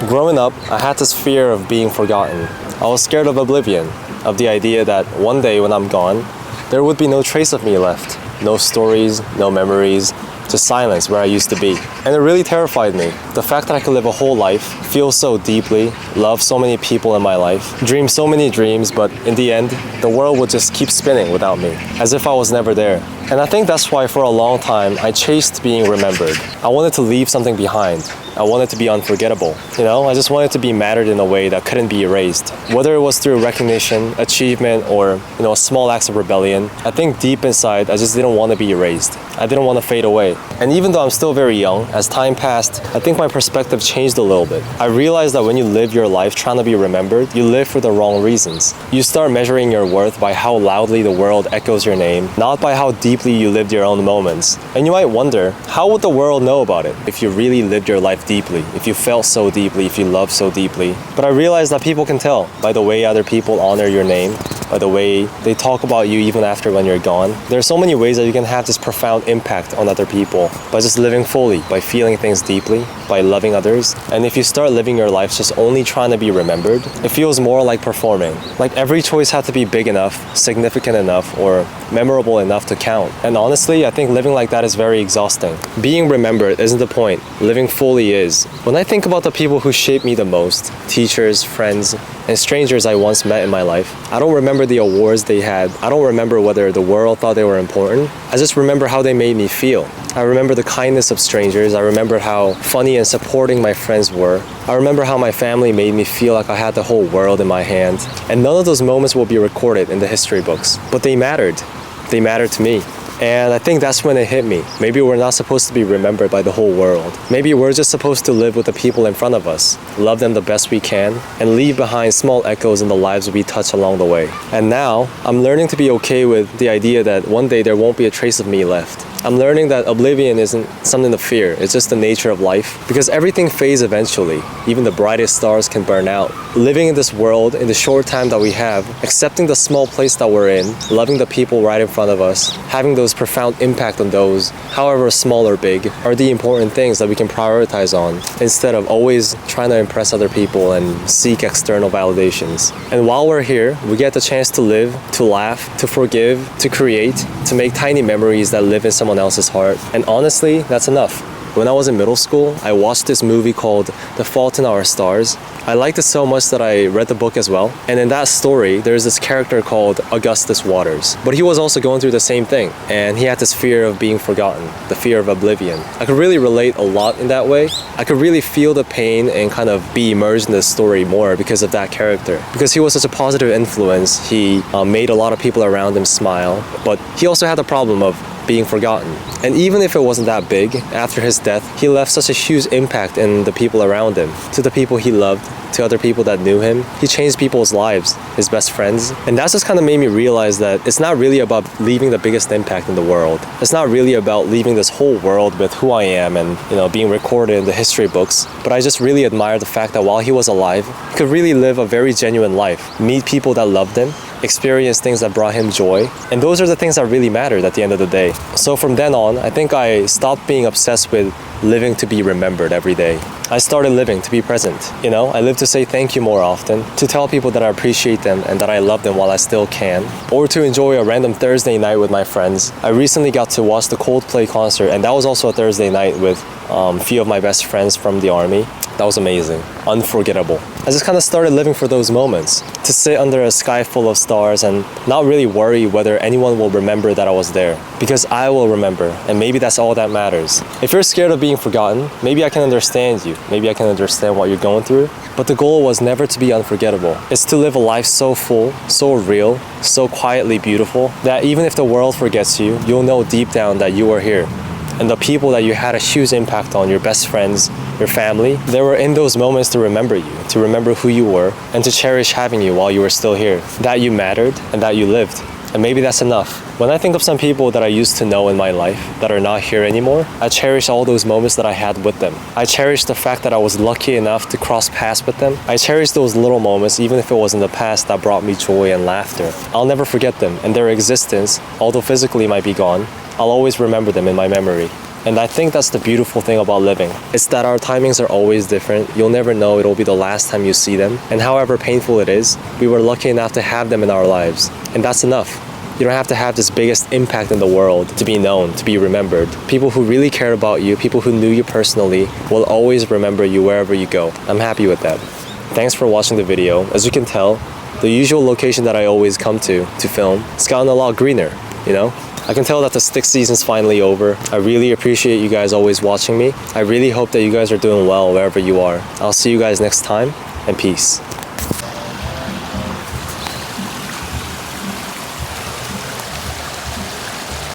Growing up, I had this fear of being forgotten. I was scared of oblivion, of the idea that one day when I'm gone, there would be no trace of me left. No stories, no memories, just silence where I used to be. And it really terrified me. The fact that I could live a whole life, feel so deeply, love so many people in my life, dream so many dreams, but in the end, the world would just keep spinning without me, as if I was never there. And I think that's why for a long time, I chased being remembered. I wanted to leave something behind. I wanted to be unforgettable. I just wanted to be mattered in a way that couldn't be erased. Whether it was through recognition, achievement, or small acts of rebellion, I think deep inside, I just didn't want to be erased. I didn't want to fade away. And even though I'm still very young, as time passed, I think my perspective changed a little bit. I realized that when you live your life trying to be remembered, you live for the wrong reasons. You start measuring your worth by how loudly the world echoes your name, not by how deeply you lived your own moments. And you might wonder, how would the world know about it if you really lived your life deeply, if you felt so deeply, if you loved so deeply? But I realized that people can tell by the way other people honor your name, by the way they talk about you even after when you're gone. There are so many ways that you can have this profound impact on other people by just living fully, by feeling things deeply, by loving others. And if you start living your life just only trying to be remembered, it feels more like performing. Like every choice had to be big enough, significant enough, or memorable enough to count. And honestly, I think living like that is very exhausting. Being remembered isn't the point. Living fully is. When I think about the people who shaped me the most, teachers, friends, and strangers I once met in my life, I don't remember the awards they had. I don't remember whether the world thought they were important. I just remember how they made me feel. I remember the kindness of strangers. I remember how funny and supporting my friends were. I remember how my family made me feel like I had the whole world in my hand. And none of those moments will be recorded in the history books, but they mattered. They mattered to me. And I think that's when it hit me. Maybe we're not supposed to be remembered by the whole world. Maybe we're just supposed to live with the people in front of us, love them the best we can, and leave behind small echoes in the lives we touch along the way. And now, I'm learning to be okay with the idea that one day there won't be a trace of me left. I'm learning that oblivion isn't something to fear. It's just the nature of life. Because everything fades eventually. Even the brightest stars can burn out. Living in this world, in the short time that we have, accepting the small place that we're in, loving the people right in front of us, having those profound impact on those, however small or big, are the important things that we can prioritize on, instead of always trying to impress other people and seek external validations. And while we're here, we get the chance to live, to laugh, to forgive, to create, to make tiny memories that live in someone else's heart. And honestly, that's enough. When I was in middle school, I watched this movie called The Fault in Our Stars. I liked it so much that I read the book as well. And in that story, there's this character called Augustus Waters. But he was also going through the same thing. And he had this fear of being forgotten, the fear of oblivion. I could really relate a lot in that way. I could really feel the pain and kind of be immersed in the story more because of that character. Because he was such a positive influence. He made a lot of people around him smile. But he also had the problem of being forgotten. And even if it wasn't that big, after his death, he left such a huge impact in the people around him, to the people he loved, to other people that knew him. He changed people's lives, his best friends. And that just kind of made me realize that it's not really about leaving the biggest impact in the world. It's not really about leaving this whole world with who I am and, being recorded in the history books. But I just really admire the fact that while he was alive, he could really live a very genuine life, meet people that loved him, experience things that brought him joy. And those are the things that really mattered at the end of the day. So from then on, I think I stopped being obsessed with living to be remembered every day. I started living to be present. I live to say thank you more often, to tell people that I appreciate them and that I love them while I still can, or to enjoy a random Thursday night with my friends. I recently got to watch the Coldplay concert, and that was also a Thursday night with a few of my best friends from the army. That was amazing, unforgettable. I just kind of started living for those moments, to sit under a sky full of stars and not really worry whether anyone will remember that I was there, because I will remember, and maybe that's all that matters. If you're scared of being forgotten, maybe I can understand you, maybe I can understand what you're going through, but the goal was never to be unforgettable. It's to live a life so full, so real, so quietly beautiful, that even if the world forgets you, you'll know deep down that you are here. And the people that you had a huge impact on, your best friends, your family, they were in those moments to remember you, to remember who you were, and to cherish having you while you were still here. That you mattered and that you lived. And maybe that's enough. When I think of some people that I used to know in my life that are not here anymore, I cherish all those moments that I had with them. I cherish the fact that I was lucky enough to cross paths with them. I cherish those little moments, even if it was in the past, that brought me joy and laughter. I'll never forget them, and their existence, although physically might be gone, I'll always remember them in my memory. And I think that's the beautiful thing about living. It's that our timings are always different. You'll never know it'll be the last time you see them. And however painful it is, we were lucky enough to have them in our lives. And that's enough. You don't have to have this biggest impact in the world to be known, to be remembered. People who really care about you, people who knew you personally, will always remember you wherever you go. I'm happy with that. Thanks for watching the video. As you can tell, the usual location that I always come to film, it's gotten a lot greener, you know? I can tell that the stick season's finally over. I really appreciate you guys always watching me. I really hope that you guys are doing well wherever you are. I'll see you guys next time, and peace.